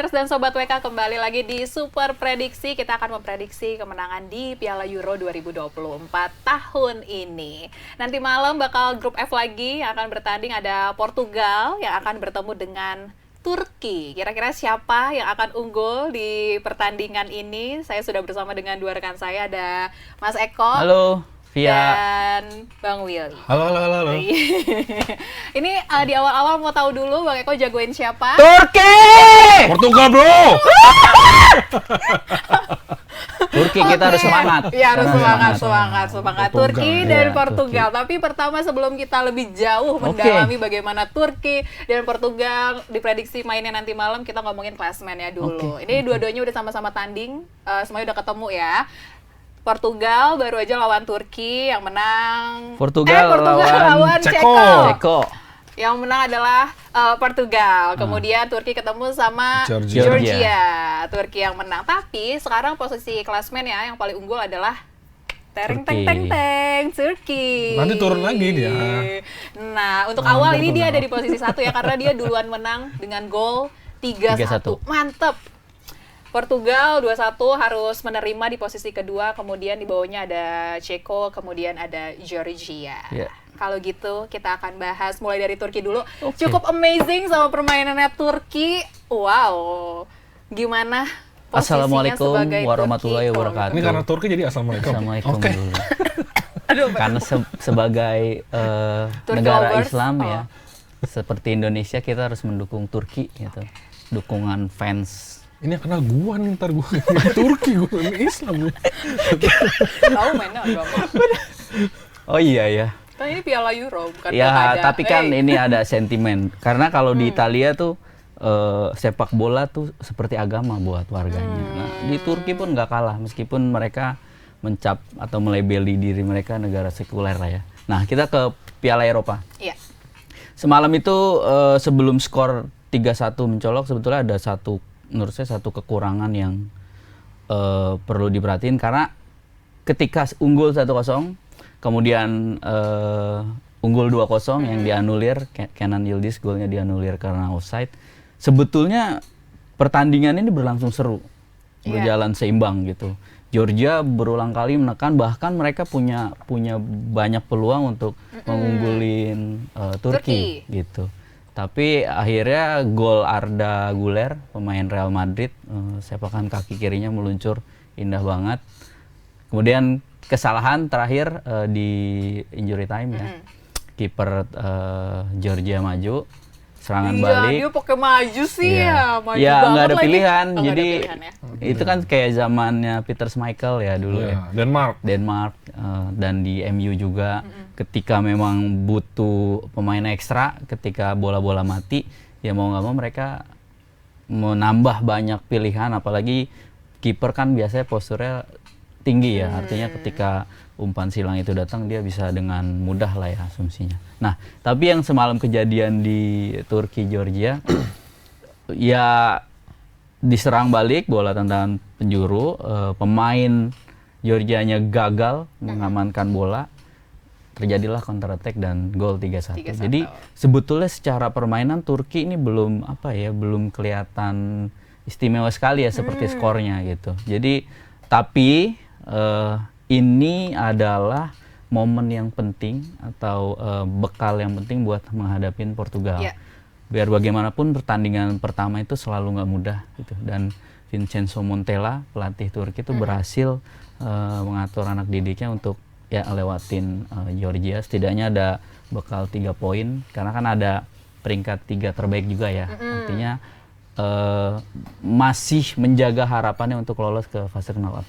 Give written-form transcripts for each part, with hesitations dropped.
Lovers dan Sobat WK, kembali lagi di Super Prediksi. Kita akan memprediksi kemenangan di Piala Euro 2024 tahun ini. Nanti malam bakal grup F lagi yang akan bertanding, ada Portugal yang akan bertemu dengan Turki. Kira-kira siapa yang akan unggul di pertandingan ini? Saya sudah bersama dengan dua rekan saya, ada Mas Eko. Halo, Via. Dan Bang Willy. Halo. Ini di awal-awal mau tahu dulu Bang Eko jagoin siapa? Turki! Portugal, bro! Turki, kita harus semangat. Iya, harus semangat. Portugal, Turki ya. dan Iya, Portugal. Tapi pertama sebelum kita lebih jauh mendalami bagaimana Turki dan Portugal diprediksi mainnya nanti malam, kita ngomongin klasmennya dulu. Ini dua-duanya udah sama-sama tanding, semuanya udah ketemu ya. Portugal baru aja lawan Turki, yang menang Portugal lawan Ceko. Ceko. Yang menang adalah Portugal. Kemudian Turki ketemu sama Georgia. Turki yang menang. Tapi sekarang posisi klasmen ya yang paling unggul adalah Turki. Turki. Nanti turun lagi dia. Nah, untuk awal ini dia ada di posisi 1 ya, karena dia duluan menang dengan gol 3-1. Mantep. Portugal 2-1 harus menerima di posisi kedua, kemudian di bawahnya ada Ceko, kemudian ada Georgia. Yeah. Kalau gitu kita akan bahas mulai dari Turki dulu. Cukup amazing sama permainannya Turki. Wow. Gimana posisinya Assalamualaikum sebagai warahmatullahi Turki? wabarakatuh. Ini karena Turki jadi assalamualaikum. Assalamualaikum Oke. dulu. Aduh, Karena sebagai Turki negara lovers. Islam ya, seperti Indonesia kita harus mendukung Turki gitu. Dukungan fans. Ini yang kenal gua nih, ntar gua Turki, gua Islam. tahu mainnya agama. Oh iya ya. Kan ini Piala Euro, bukan Ya, pilkada. tapi kan ini ada sentimen. Karena kalau di Italia tuh sepak bola tuh seperti agama buat warganya. Nah, di Turki pun nggak kalah meskipun mereka mencap atau melabeli diri mereka negara sekuler lah ya. Nah, kita ke Piala Eropa. Iya. Semalam itu sebelum skor 3-1 mencolok, sebetulnya ada menurut saya satu kekurangan yang perlu diperhatiin, karena ketika unggul 1-0 kemudian unggul 2-0 yang dianulir, Kenan Yildiz golnya dianulir karena offside. Sebetulnya pertandingan ini berlangsung seru, berjalan seimbang gitu. Georgia berulang kali menekan, bahkan mereka punya banyak peluang untuk mengunggulin Turki gitu. Tapi akhirnya gol Arda Güler, pemain Real Madrid, sepakan kaki kirinya meluncur indah banget. Kemudian kesalahan terakhir di injury time ya. Kiper Georgia maju, serangan balik. Dia pakai maju sih ya. Maju Ya, banget nggak ada lagi. pilihan. Oh, nggak ada Jadi pilihan ya. itu kan kayak zamannya Peter Schmeichel ya dulu ya. Denmark. Dan di MU juga ketika memang butuh pemain ekstra, ketika bola-bola mati, ya mau nggak mau mereka menambah banyak pilihan, apalagi kiper kan biasanya posturnya tinggi ya, artinya ketika umpan silang itu datang dia bisa dengan mudah lah ya asumsinya. Nah, tapi yang semalam kejadian di Turki Georgia ya diserang balik bola tendangan penjuru, pemain Georgianya gagal mengamankan bola, terjadilah counter attack dan gol 3-1. Jadi sebetulnya secara permainan Turki ini belum kelihatan istimewa sekali ya seperti skornya gitu. Jadi tapi ini adalah momen yang penting atau bekal yang penting buat menghadapin Portugal. Yeah. Biar bagaimanapun pertandingan pertama itu selalu nggak mudah gitu, dan Vincenzo Montella pelatih Turki itu berhasil mengatur anak didiknya untuk ya lewatin Georgia. Setidaknya ada bekal 3 poin karena kan ada peringkat 3 terbaik juga ya. Artinya masih menjaga harapannya untuk lolos ke fase knockout.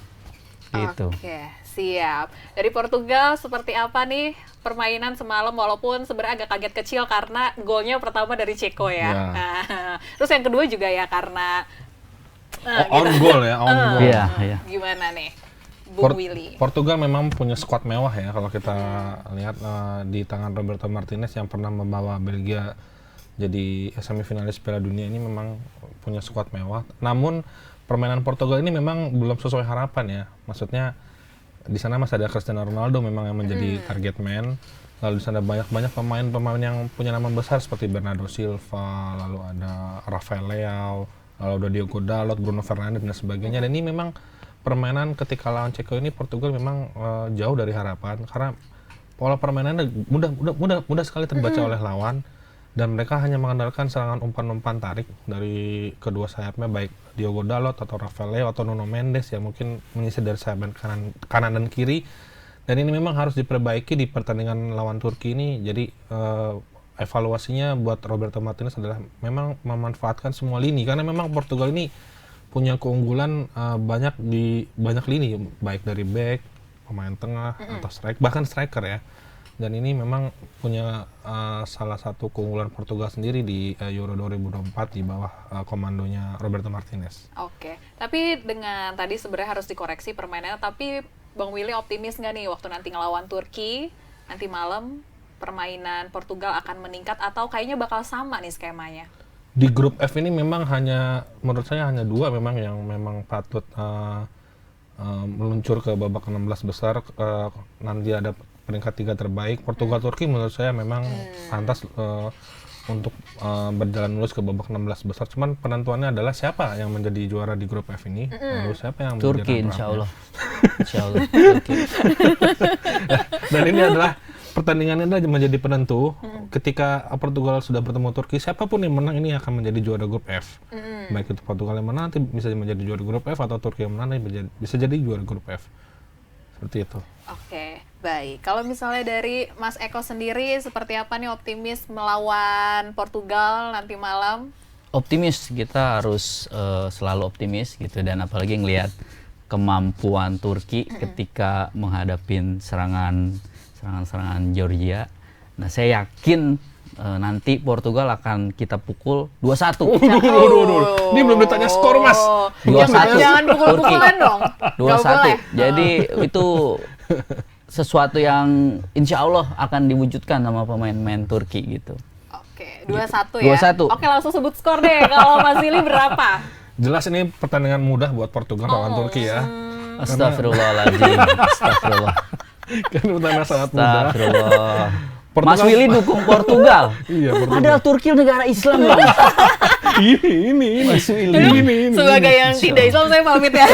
Gitu. Oke, siap. Dari Portugal seperti apa nih permainan semalam, walaupun sebenarnya agak kaget kecil karena golnya pertama dari Ceko ya. Nah, terus yang kedua juga ya karena On goal ya, on goal. Iya. Gimana nih, Bung Willy? Portugal memang punya skuad mewah ya, kalau kita lihat di tangan Roberto Martinez yang pernah membawa Belgia jadi semifinalis Piala Dunia ini memang punya skuad mewah. Namun permainan Portugal ini memang belum sesuai harapan ya. Maksudnya di sana masih ada Cristiano Ronaldo memang yang menjadi target man. Lalu di sana banyak pemain yang punya nama besar seperti Bernardo Silva, lalu ada Rafael Leao, Lalu udah Diogo Dalot, Bruno Fernandes dan sebagainya. Dan ini memang permainan ketika lawan Ceko ini Portugal memang jauh dari harapan karena pola permainannya mudah sekali terbaca oleh lawan. Dan mereka hanya mengandalkan serangan umpan-umpan tarik dari kedua sayapnya, baik Diogo Dalot atau Rafael Leo atau Nuno Mendes yang mungkin menyisir dari sayap kanan dan kiri. Dan ini memang harus diperbaiki di pertandingan lawan Turki ini. Jadi evaluasinya buat Roberto Martinez adalah memang memanfaatkan semua lini, karena memang Portugal ini punya keunggulan banyak di banyak lini, baik dari back, pemain tengah atau bahkan striker ya. Dan ini memang punya salah satu keunggulan Portugal sendiri di Euro 2024 di bawah komandonya Roberto Martinez. Oke, tapi dengan tadi sebenarnya harus dikoreksi permainannya, tapi Bang Willy optimis nggak nih waktu nanti ngelawan Turki, nanti malam permainan Portugal akan meningkat atau kayaknya bakal sama nih skemanya? Di grup F ini memang menurut saya hanya dua memang yang memang patut meluncur ke babak 16 besar. Nanti ada peringkat 3 terbaik. Portugal Turki menurut saya memang pantas untuk berjalan lurus ke babak 16 besar. Cuman penentuannya adalah siapa yang menjadi juara di grup F ini. Lalu siapa yang Turki menjadi insya Allah. Insya Allah. Turki. Dan ini adalah pertandingan ini menjadi penentu. Ketika Portugal sudah bertemu Turki, siapapun yang menang ini akan menjadi juara grup F. Baik itu Portugal yang menang nanti bisa menjadi juara grup F, atau Turki yang menang nanti bisa jadi juara grup F. Seperti itu. Oke, baik. Kalau misalnya dari Mas Eko sendiri, seperti apa nih optimis melawan Portugal nanti malam? Optimis, kita harus selalu optimis gitu, dan apalagi ngelihat kemampuan Turki ketika menghadapin serangan Georgia. Nah, saya yakin nanti Portugal akan kita pukul 2-1. Ini belum ditanya skor, Mas. 2-1. Jangan pukul-pukulan dong. 2-1. Jadi itu sesuatu yang insya Allah akan diwujudkan sama pemain-pemain Turki gitu. Oke, 2-1 ya. 2-1. Oke, langsung sebut skor deh. Kalau Mas Willy berapa? Jelas ini pertandingan mudah buat Portugal lawan Turki ya. Astagfirullahaladzim. Astagfirullah. Kan pertandingan sangat mudah. Astagfirullah. Portugal- Mas Willy dukung Portugal. Iya, Portugal. Padahal Turki negara Islam, Bang. ini. Mas Willy. Ini. Sebagai yang tidak Islam, saya pamit ya.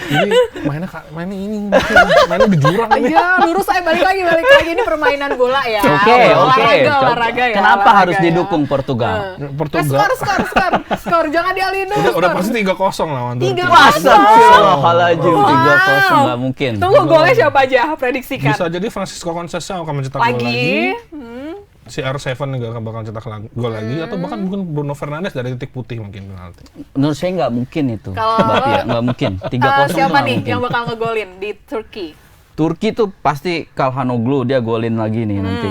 Ini mainnya di jurang ini. Aja, lurus saya balik lagi. Ini permainan bola ya. Oke. Olahraga ya. Kenapa olahraga harus ya. didukung Portugal? Portugal. Skor. Jangan dialihin dulu. Udah pasti 3-0 lawan Turki. 3-0. Astagfirullahaladzim, Wow. 3-0 nggak mungkin. Tunggu, golnya siapa aja? Prediksikan. Bisa jadi Francisco Conceição akan mencetak gol lagi. CR7 juga bakal cetak gol lagi, atau bahkan mungkin Bruno Fernandes dari titik putih mungkin penalti. Menurut saya nggak mungkin itu. Kalau- Mbak Pia, nggak mungkin. 3-0 Siapa nggak nih mungkin. yang bakal ngegolin di Turki? Turki tuh pasti Calhanoglu, dia golin lagi nih nanti.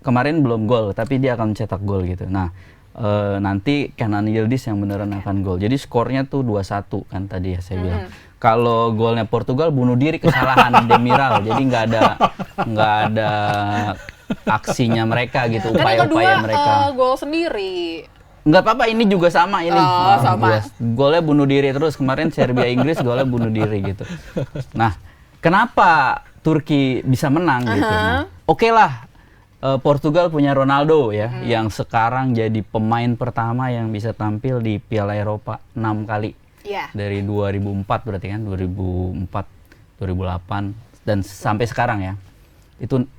Kemarin belum gol, tapi dia akan mencetak gol gitu. Nah, nanti Kenan Yildiz yang beneran akan gol. Jadi skornya tuh 2-1 kan tadi ya saya bilang. Kalau golnya Portugal bunuh diri, kesalahan Demiral. Jadi nggak ada aksinya mereka gitu, Dan yang kedua upaya-upaya mereka. gol sendiri. Nggak apa-apa, ini juga sama ini. Oh, sama. Golnya bunuh diri terus. Kemarin Serbia Inggris golnya bunuh diri gitu. Nah, kenapa Turki bisa menang gitu? Nah, oke lah, Portugal punya Ronaldo ya, yang sekarang jadi pemain pertama yang bisa tampil di Piala Eropa 6 kali. Iya. Dari 2004 berarti kan, 2004, 2008 dan sampai sekarang ya.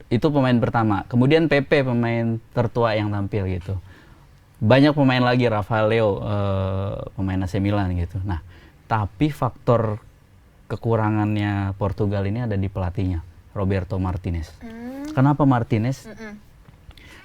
Itu pemain pertama. Kemudian Pepe pemain tertua yang tampil gitu. Banyak pemain lagi, Rafael Leo pemain AC Milan gitu. Nah, tapi faktor kekurangannya Portugal ini ada di pelatihnya, Roberto Martinez. Kenapa Martinez?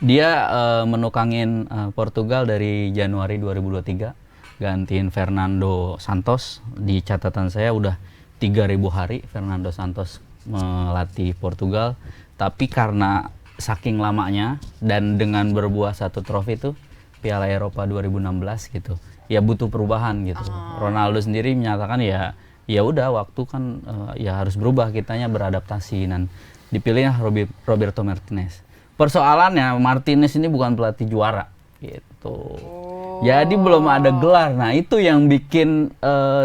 Dia menukangin Portugal dari Januari 2023, gantiin Fernando Santos. Di catatan saya udah 3.000 hari Fernando Santos melatih Portugal. Tapi karena saking lamanya dan dengan berbuah satu trofi itu Piala Eropa 2016 gitu, ya butuh perubahan gitu. Ronaldo sendiri menyatakan ya udah waktu kan ya harus berubah, kitanya beradaptasi, dan dipilihnya Roberto Martinez. Persoalannya Martinez ini bukan pelatih juara gitu. Jadi belum ada gelar. Nah, itu yang bikin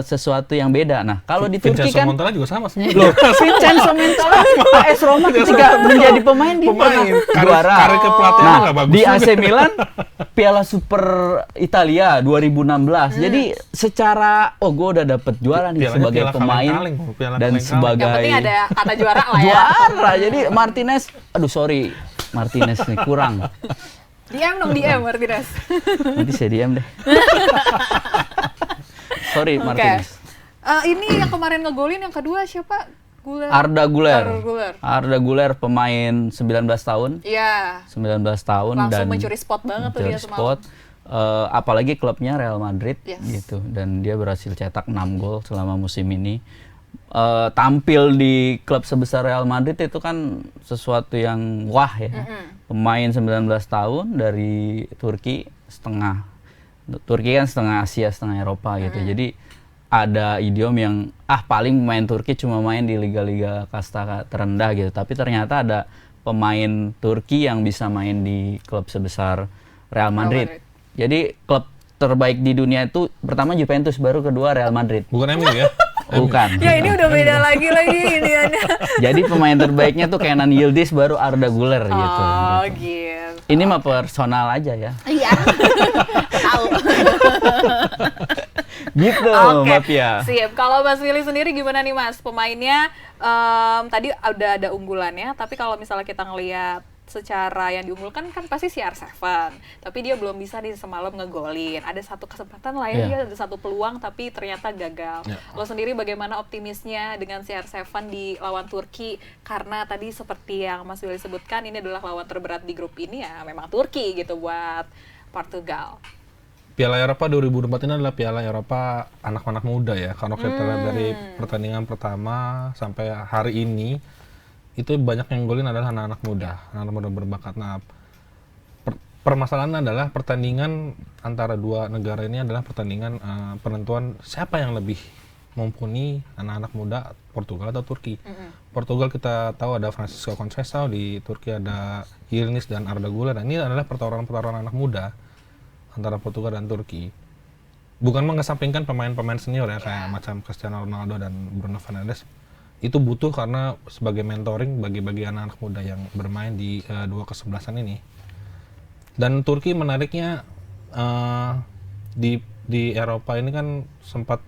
sesuatu yang beda. Nah, kalau di Turki Vincenzo kan Montella juga sama sih. loh, Vincenzo Montella AS Roma ketika menjadi pemain dia pernah juara. Karir kepelatihannya Nah, nggak bagus di juga. AC Milan Piala Super Italia 2016. Jadi secara gue udah dapet juara nih Pialanya sebagai piala pemain kaleng-kaleng, piala dan kaleng-kaleng. sebagai Yang penting ada kata juara lah ya. juara. Jadi Martinez, aduh sorry Martinez nih kurang. DM dong, DM Martinez. Nanti saya diam deh. Sorry Oke. Martinez. Ini yang kemarin ngegolin yang kedua siapa? Guler. Arda Güler. Arda Güler. Arda Güler pemain 19 tahun. Iya. 19 tahun Langsung dan mencuri spot banget tuh dia mencuri spot. Apalagi klubnya Real Madrid Yes. gitu, dan dia berhasil cetak 6 gol selama musim ini. Tampil di klub sebesar Real Madrid itu kan sesuatu yang wah ya. Pemain 19 tahun dari Turki kan setengah Asia, setengah Eropa gitu. Jadi ada idiom yang paling pemain Turki cuma main di liga-liga kasta terendah gitu. Tapi ternyata ada pemain Turki yang bisa main di klub sebesar Real Madrid. Jadi klub terbaik di dunia itu pertama Juventus, baru kedua Real Madrid. Bukan MU ya? Bukan. Ya ini udah beda lagi ini Anda. Jadi pemain terbaiknya tuh Kenan Yildiz, baru Arda Güler gitu. Oh, gitu. Ini mah personal aja ya. Iya. Tahu. Gitu, Oke, Mafia. Sip. Kalau Mas Willy sendiri gimana nih Mas? Pemainnya tadi udah ada unggulannya, tapi kalau misalnya kita ngelihat secara yang diunggulkan kan pasti CR7, tapi dia belum bisa di semalam ngegolin. Ada satu kesempatan lah ya, Iya. dia ada satu peluang tapi ternyata gagal. Lo sendiri bagaimana optimisnya dengan CR7 di lawan Turki? Karena tadi seperti yang Mas Willy sebutkan, ini adalah lawan terberat di grup ini ya, memang Turki gitu buat Portugal. Piala Eropa 2024 ini adalah Piala Eropa anak-anak muda ya. Kalau kita lihat dari pertandingan pertama sampai hari ini, itu banyak yang golin adalah anak-anak muda, anak-anak muda berbakat. Nah, permasalahannya adalah pertandingan antara dua negara ini adalah pertandingan penentuan siapa yang lebih mumpuni, anak-anak muda Portugal atau Turki. Portugal kita tahu ada Francisco Conceição, di Turki ada Yildiz dan Arda Güler. Nah, ini adalah pertarungan anak muda antara Portugal dan Turki. Bukan mengesampingkan pemain-pemain senior ya, kayak macam Cristiano Ronaldo dan Bruno Fernandes. Itu butuh karena sebagai mentoring bagi anak-anak muda yang bermain di dua kesebelasan ini. Dan Turki menariknya di Eropa ini kan sempat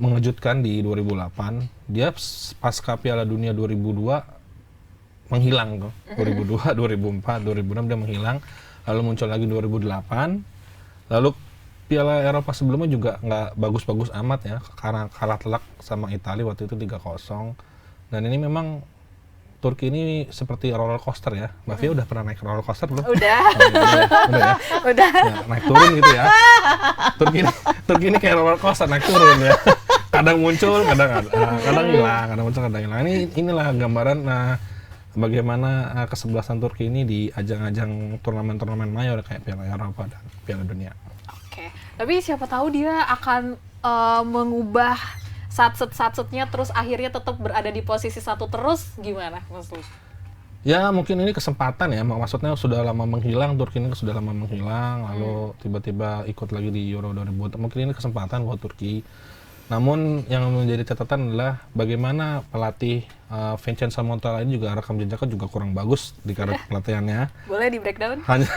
mengejutkan di 2008. Dia pasca Piala Dunia 2002 menghilang tuh. 2002, 2004, 2006 dia menghilang. Lalu muncul lagi 2008. Lalu Piala Eropa sebelumnya juga nggak bagus-bagus amat ya, karena kalah telak sama Italia waktu itu 3-0. Dan ini memang Turki ini seperti roller coaster ya. Mbak Fia udah pernah naik roller coaster belum? Udah. Udah ya? Udah. Ya, naik turun gitu ya. Turki ini kayak roller coaster, naik turun ya. Kadang muncul, kadang hilang, kadang muncul, kadang hilang. Inilah gambaran bagaimana kesebelasan Turki ini di ajang-ajang turnamen-turnamen mayor kayak Piala Eropa dan Piala Dunia. Oke, tapi siapa tahu dia akan mengubah satset-satsetnya terus akhirnya tetap berada di posisi satu terus, gimana Mas Lu? Ya mungkin ini kesempatan ya, maksudnya sudah lama menghilang, Turki ini sudah lama menghilang, lalu tiba-tiba ikut lagi di Euro 2000. Mungkin ini kesempatan buat Turki. Namun yang menjadi catatan adalah bagaimana pelatih Vincenzo Montella ini juga rekam jejaknya juga kurang bagus di karir pelatihannya. Boleh di breakdown? Hanya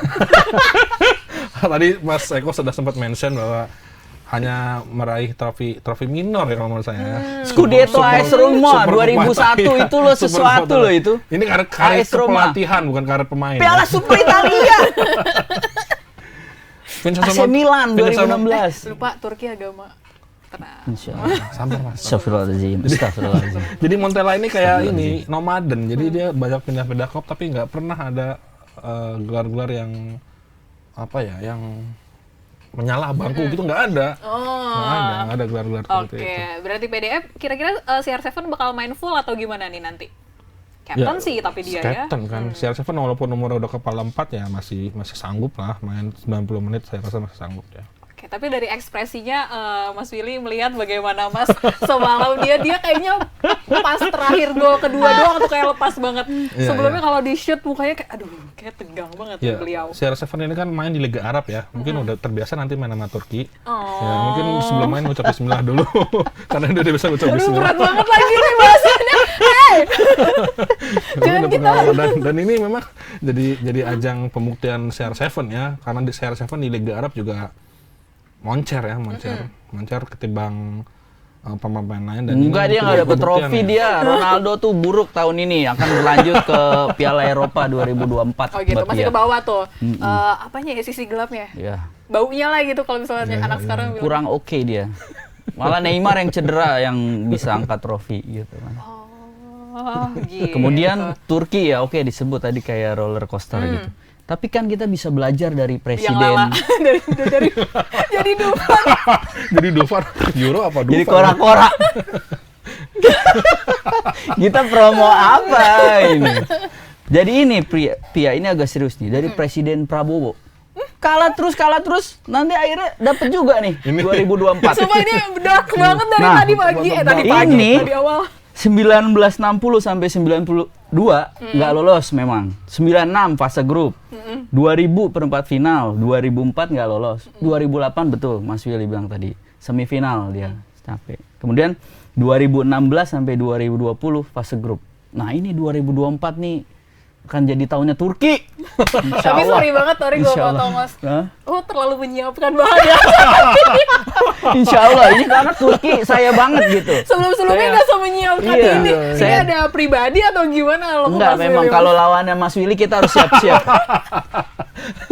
tadi Mas Eko sudah sempat mention bahwa hanya meraih trofi minor ya kalau menurut saya. Scudetto AS Roma 2001 itu loh sesuatu loh itu. Ini karir AS Roma. pelatihan bukan karir pemain. Piala Super Italia. Vincenzo AC Milan Vincenzo 2016. Lupa Turki agama. Tenang. Insyaallah. Sabar Mas. Astagfirullahaladzim. Astagfirullahaladzim. Jadi Montella ini kayak ini nomaden. Jadi dia banyak pindah-pindah klub tapi nggak pernah ada gelar-gelar yang apa ya, yang menyalah bangku gitu, nggak ada. Nggak ada gelar-gelar seperti Oke, itu. berarti PDF kira-kira CR7 bakal main full atau gimana nih nanti? Captain sih tapi dia ya. Captain kan. CR7 walaupun umurnya udah kepala 4 ya masih sanggup lah main 90 menit, saya rasa masih sanggup ya. Oke, tapi dari ekspresinya Mas Willy melihat bagaimana Mas semalam dia kayaknya pas terakhir gol kedua doang tuh kayak lepas banget. Sebelumnya kalau di shoot mukanya kayak aduh, kayak tegang banget Ya, beliau. CR7 ini kan main di Liga Arab ya, mungkin udah terbiasa nanti main sama Turki. Oh. Ya, mungkin sebelum main ngucap bismillah dulu, karena dia udah bisa ngucap Aduh, bismillah. berat banget lagi nih bahasanya. Hey! Jangan Udah kita. pengalaman. Dan ini memang jadi ajang pembuktian CR7 ya, karena di CR7 di Liga Arab juga moncer ketimbang pemain lain. Dan Enggak, dia nggak dapet trofi dia. Ronaldo tuh buruk tahun ini, akan berlanjut ke Piala Eropa 2024. Oh gitu, buat masih dia. ke bawah tuh. Apanya ya, sisi gelapnya? Ya, Baunya lah gitu kalau misalnya anak sekarang bilang. kurang oke dia. Malah Neymar yang cedera yang bisa angkat trofi gitu kan. Oh, gitu. Kemudian Turki ya oke disebut tadi kayak roller coaster gitu. Tapi kan kita bisa belajar dari yang presiden. lala dari jadi Dufan. Jadi Dufan, Euro apa Dufan? Jadi kora-kora. Kita promo apa ini? Jadi ini Pia ini agak serius nih dari Presiden Prabowo. Kalah terus, nanti akhirnya dapat juga nih 2024. Sumpah ini dark banget dari Nah, tadi pagi, ini tadi awal. 1960 sampai 92 nggak lolos memang. 96 fase grup. 2000 perempat final, 2004 nggak lolos. 2008 betul Mas Willy bilang tadi, semifinal dia capek. Kemudian 2016 sampai 2020 fase grup. Nah, ini 2024 nih akan jadi tahunnya Turki. Insya Tapi Allah. sorry banget Tori gue Insya Allah. potong Mas. Hah? Oh terlalu menyiapkan bahaya. Insya Allah ini karena Turki saya banget gitu. Sebelum-sebelumnya Saya- nggak menyiapkan Iya, ini. Ini saya- ada pribadi atau gimana? Enggak, memang kalau lawannya Mas Willy kita harus siap-siap.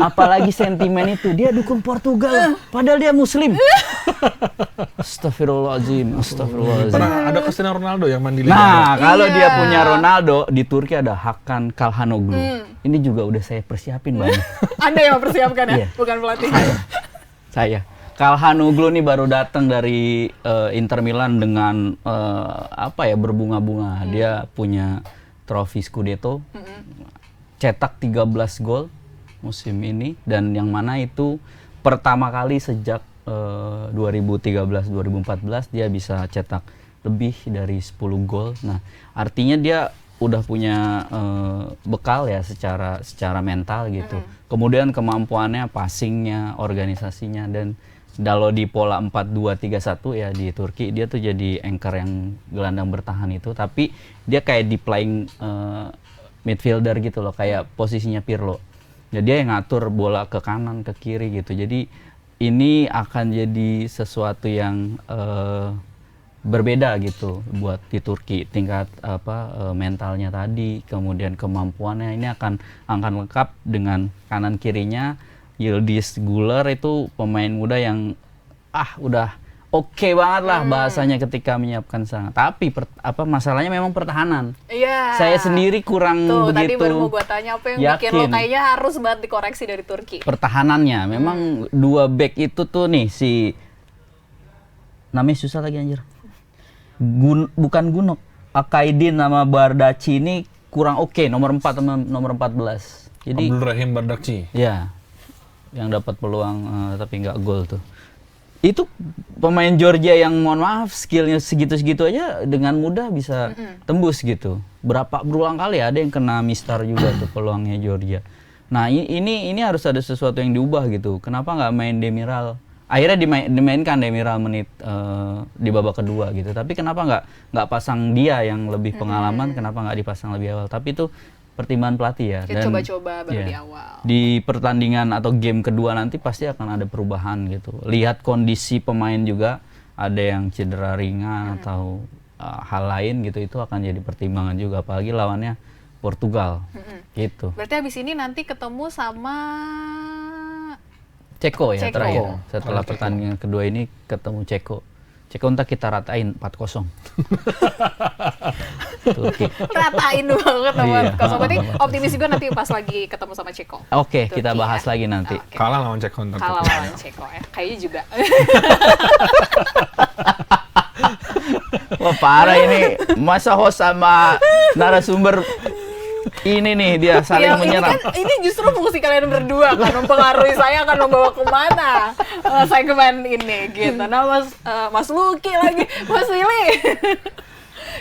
Apalagi sentimen itu, dia dukung Portugal, padahal dia Muslim. Astagfirullahaladzim, astagfirullahaladzim. Pernah ada Cristiano Ronaldo yang main di Liga Arab. Nah, kalau Iya. dia punya Ronaldo, di Turki ada Hakan Calhanoglu. Ini juga udah saya persiapin banyak. Anda yang mempersiapkan ya, Iya. bukan pelatih. Saya. Calhanoglu nih baru datang dari Inter Milan dengan berbunga-bunga. Dia punya trofi Scudetto. Cetak 13 gol musim ini dan yang mana itu pertama kali sejak 2013-2014 dia bisa cetak lebih dari 10 gol. Nah, artinya dia udah punya bekal ya secara mental gitu. Kemudian kemampuannya, passingnya, organisasinya dan kalau di pola 4-2-3-1 ya di Turki dia tuh jadi anchor yang gelandang bertahan itu, tapi dia kayak di playing midfielder gitu loh, kayak posisinya Pirlo. Jadi dia yang ngatur bola ke kanan, ke kiri gitu. Jadi ini akan jadi sesuatu yang berbeda gitu buat di Turki, tingkat mentalnya tadi, kemudian kemampuannya ini akan lengkap dengan kanan kirinya. Yildiz Güler itu pemain muda yang udah oke banget lah bahasanya ketika menyiapkan serangan. Tapi masalahnya memang pertahanan. Iya. Saya sendiri kurang Tuh, tadi begitu baru mau gue tanya apa yang bikin lo yakin. kayaknya harus banget dikoreksi dari Turki. Pertahanannya memang dua back itu tuh nih si namanya susah lagi anjir. Bukan Gunok, Akaidin sama Bardacci ini kurang oke, nomor 4 sama nomor 14. Jadi Abdul Rahim Bardakci. ya yang dapat peluang tapi nggak gol tuh. Itu pemain Georgia yang mohon maaf skillnya segitu-segitu aja dengan mudah bisa tembus gitu. Berulang kali ada yang kena mistar juga tuh peluangnya Georgia. Nah ini harus ada sesuatu yang diubah gitu. Kenapa nggak main Demiral? Akhirnya dimainkan Demiral menit di babak kedua gitu. Tapi kenapa nggak pasang dia yang lebih pengalaman? Kenapa nggak dipasang lebih awal? Tapi itu pertimbangan pelatih ya. Kita coba-coba baru di iya, awal. di pertandingan atau game kedua nanti pasti akan ada perubahan gitu. Lihat kondisi pemain juga, ada yang cedera ringan atau hal lain gitu, itu akan jadi pertimbangan juga. Apalagi lawannya Portugal gitu. Berarti habis ini nanti ketemu sama Ceko ya Ceko. terakhir. Setelah pertandingan kedua ini ketemu Ceko. Ceko ntar kita ratain 4-0. Turki. ratain banget sama Iya. Kosong. Berarti optimis juga nanti pas lagi ketemu sama Ceko. Oke, Turki kita bahas ya. lagi nanti. Oke. Kalah lawan Ceko ntar. Kalah lawan Ceko ya. Kayaknya juga. Wah parah ini, masa host sama narasumber Ini nih dia saling Ya, menyerang. ini justru fungsi kalian berdua kan mempengaruhi saya akan membawa kemana segmen ini gitu. Nah Mas Lucky lagi, Mas Willy.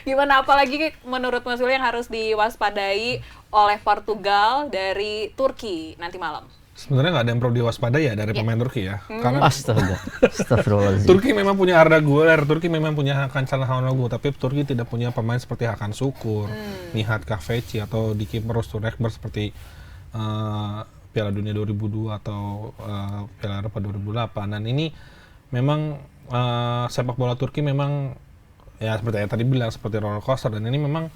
Gimana apalagi menurut Mas Willy yang harus diwaspadai oleh Portugal dari Turki nanti malam? Sebenarnya nggak ada yang perlu diwaspadai ya dari pemain Turki ya. Karena Astaga. Astagfirullahaladzim. Turki memang punya Arda Güler, Turki memang punya Hakan Çalhanoğlu, tapi Turki tidak punya pemain seperti Hakan Şükür, Nihat Kahveci atau Diki Öztürk seperti Piala Dunia 2002 atau Piala Eropa 2008. Dan ini memang sepak bola Turki memang ya seperti yang tadi bilang seperti roller coaster, dan ini memang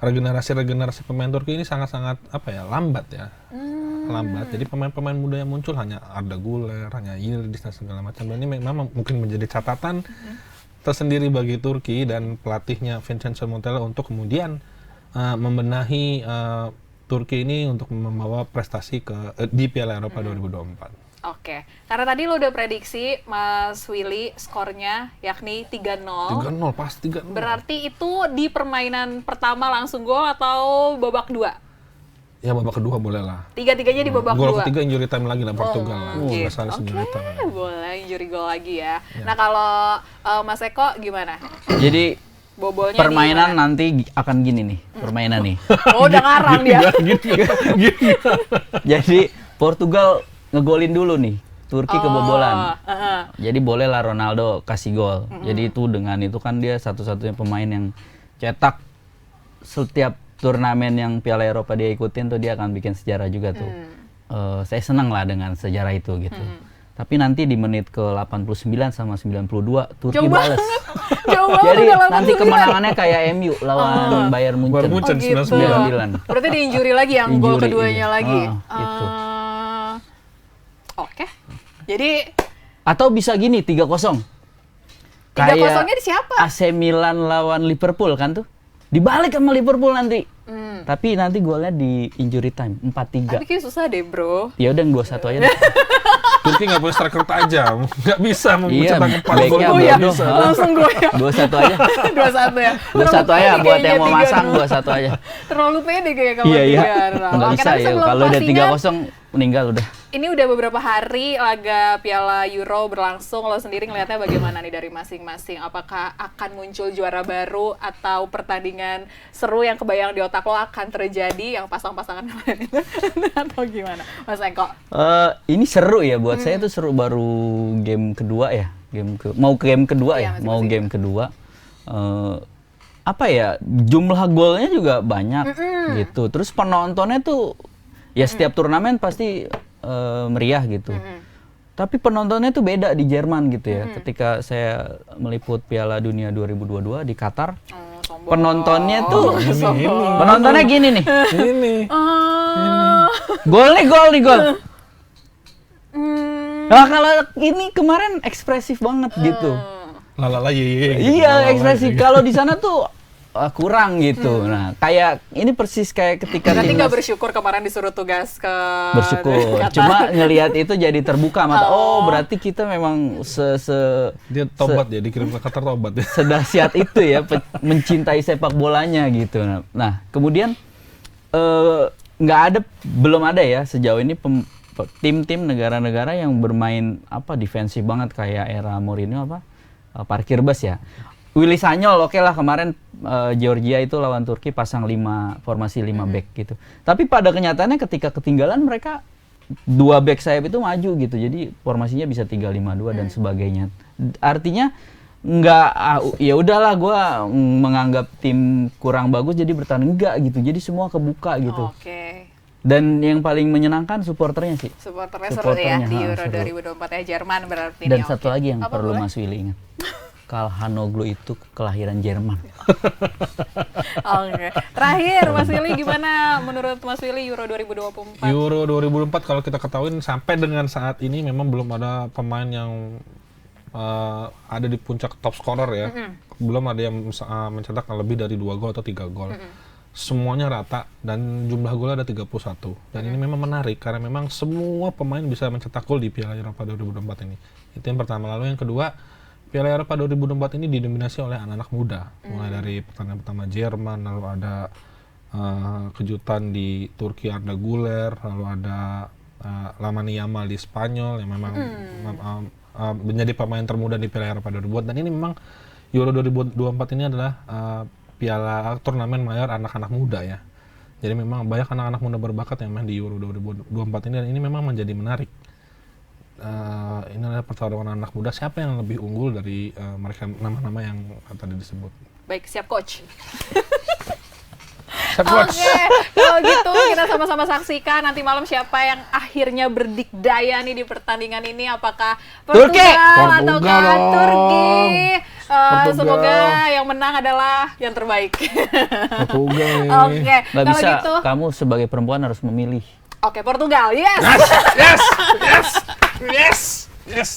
regenerasi pemain Turki ini sangat-sangat lambat ya. Lambat. Jadi pemain-pemain muda yang muncul hanya Arda Güler, hanya Yildiz dan segala macam. Dan ini memang mungkin menjadi catatan tersendiri bagi Turki dan pelatihnya Vincenzo Montella untuk kemudian membenahi Turki ini untuk membawa prestasi di Piala Eropa 2024. Oke, karena tadi lo udah prediksi Mas Willy skornya yakni 3-0. 3-0 pasti 3-0. Berarti itu di permainan pertama langsung gol atau babak 2? Ya babak kedua boleh lah. Tiga-tiganya di babak Gol 2. ketiga injury time lagi lah Portugal lah. Gitu. Masalah injury time. Boleh injury gol lagi ya. Nah kalau Mas Eko gimana? Jadi Bobolnya permainan di mana? nanti akan gini nih, permainan nih. Oh udah ngarang dia. Jadi Portugal ngegolin dulu nih, Turki kebobolan. Heeh. Jadi bolehlah Ronaldo kasih gol. Jadi itu dengan itu kan dia satu-satunya pemain yang cetak setiap turnamen yang Piala Eropa dia ikutin tuh dia akan bikin sejarah juga tuh. Saya senang lah dengan sejarah itu gitu. Tapi nanti di menit ke 89 sama 92 Turki Jauh bales. banget. Jauh banget Jadi udah nanti 89. kemenangannya kayak MU lawan Bayern Munchen. Bayern Munchen. Oh, gitu. 99. Berarti di injury lagi yang gol Injury, keduanya iya. lagi. Gitu. Oke. Jadi Atau bisa gini 3-0. 3-0-nya di siapa? AC Milan lawan Liverpool kan tuh. Dibalik sama Liverpool nanti. Tapi nanti golnya di injury time 4-3. Tapi kayak susah deh, Bro. Ya udah 2-1 aja deh. Turki nggak punya striker tajam, nggak bisa Iya, mencetak 4 gol. backnya Oh iya, bodoh. langsung gue ya. 2-1 aja. 2-1 ya. 2-1 aja buat yang mau masang 2. 2-1 aja. Terlalu pede kayak kamu. Iya iya. Nah, Enggak oke, bisa tapi ya. sebelum Kalau udah closingan, 3-0 meninggal udah. ini udah beberapa hari laga Piala Euro berlangsung. Lo sendiri ngelihatnya bagaimana nih dari masing-masing? Apakah akan muncul juara baru atau pertandingan seru yang kebayang di otak lo akan terjadi yang pasang-pasangan kemarin itu? Atau gimana? Mas Eko? Ini seru ya buat saya tuh seru baru game kedua ya. Mau game kedua Iya, ya, mau masing-masing. game kedua. Apa ya? Jumlah golnya juga banyak gitu. Terus penontonnya tuh ya setiap turnamen pasti meriah gitu. Tapi penontonnya tuh beda di Jerman gitu ya. Ketika saya meliput Piala Dunia 2022 di Qatar, Sombong. penontonnya tuh Ini. penontonnya gini nih. Ini. Gol nih gol. Nah kalau ini kemarin ekspresif banget gitu. Lalala ye. Iya ekspresif. Kalau di sana tuh kurang gitu. Nah kayak ini persis kayak ketika Berarti nggak timnas bersyukur kemarin disuruh tugas ke bersyukur. Qatar. Cuma ngelihat itu jadi terbuka mata. Oh berarti kita memang Dia tobat ya, dikirim ke Qatar tobat ya. sedahsyat itu ya mencintai sepak bolanya gitu. Nah kemudian belum ada ya sejauh ini tim-tim negara-negara yang bermain defensif banget kayak era Mourinho parkir bus ya. Willy Sagnol oke lah kemarin Georgia itu lawan Turki pasang formasi 5 back gitu. Tapi pada kenyataannya ketika ketinggalan mereka 2 back sayap itu maju gitu. Jadi formasinya bisa 3-5-2 dan sebagainya. Artinya nggak ya udahlah gue menganggap tim kurang bagus jadi bertahan enggak gitu. Jadi semua kebuka gitu. Oke. Dan yang paling menyenangkan supporternya sih. Supporternya seru ya di Euro seru. 2024 ya Jerman berarti. Dan nih, satu oke. lagi yang Apa perlu boleh? Mas Willy ingat. Çalhanoğlu itu kelahiran Jerman. Oke. Terakhir Mas Willy gimana menurut Mas Willy Euro 2024? Euro 2024 kalau kita ketahuin sampai dengan saat ini memang belum ada pemain yang ada di puncak top scorer ya. Belum ada yang mencetak lebih dari 2 gol atau 3 gol. Semuanya rata dan jumlah golnya ada 31. Dan ini memang menarik karena memang semua pemain bisa mencetak gol di Piala Eropa 2024 ini. Itu yang pertama. Lalu yang kedua, Piala Eropa 2024 ini didominasi oleh anak-anak muda. Mulai dari pertandingan pertama Jerman, lalu ada kejutan di Turki Arda Güler, lalu ada Lamine Yamal di Spanyol yang memang menjadi pemain termuda di Piala Eropa 2024, dan ini memang Euro 2024 ini adalah piala turnamen mayor anak-anak muda ya. Jadi memang banyak anak-anak muda berbakat yang main di Euro 2024 ini, dan ini memang menjadi menarik. Ini adalah pertarungan anak muda, siapa yang lebih unggul dari mereka nama-nama yang tadi disebut. Baik, siap coach. Siap, Coach. Oke, kalau gitu kita sama-sama saksikan nanti malam siapa yang akhirnya berdikdaya nih di pertandingan ini, apakah Turki! Portugal atau Portugal dong. Turki. Portugal. Semoga yang menang adalah yang terbaik. Portugal nih. Oke, Nggak kalau bisa, gitu, kamu sebagai perempuan harus memilih. oke, Portugal, yes. Yes, yes, yes, yes.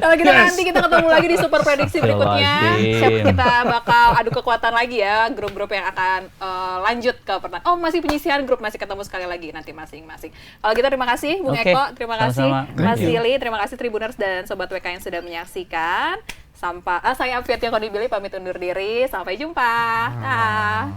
Kalau gitu nanti kita ketemu lagi di super prediksi berikutnya. Siap, kita bakal adu kekuatan lagi ya, grup-grup yang akan lanjut ke pertandingan. Oh, masih penyisihan grup, masih ketemu sekali lagi nanti masing-masing. Kalau gitu terima kasih Bung Oke, Eko, terima kasih sama-sama. Mas Thank you. Silly, terima kasih Tribuners dan Sobat WK yang sudah menyaksikan. Saya Afiat yang Konibili pamit undur diri, sampai jumpa. Dah.